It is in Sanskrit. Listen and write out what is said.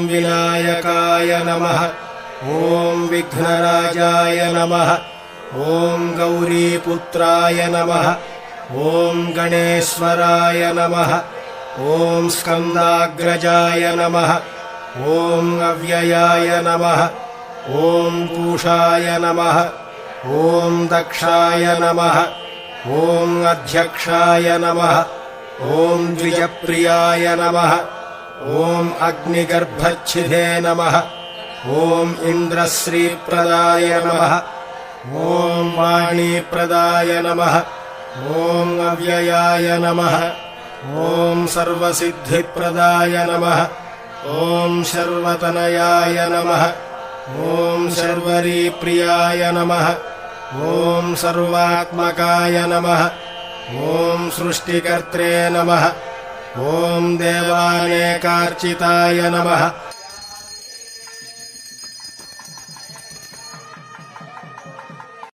विनायकाय नमः। ॐ विघ्नराजाय नमः। ॐ गौरीपुत्राय नमः। ॐ गणेश्वराय नमः। ॐ स्कन्दाग्रजाय नमः। ॐ अव्ययाय नमः। ॐ पूषाय नमः। ॐ दक्षाय नमः। ॐ अध्यक्षाय नमः। ॐ द्विजप्रियाय नमः। ॐ अग्निगर्भच्छिदे नमः। ॐ इन्द्रश्रीप्रदाय नमः। ॐ वाणीप्रदाय नमः। ॐ अव्ययाय नमः। ॐ सर्वसिद्धिप्रदाय नमः। ॐ शर्वतनयाय नमः। ॐ शर्वरीप्रियाय नमः। ॐ सर्वात्मकाय नमः। ॐ सृष्टिकर्त्रे नमः। ॐ देवानेकार्चिताय नमः।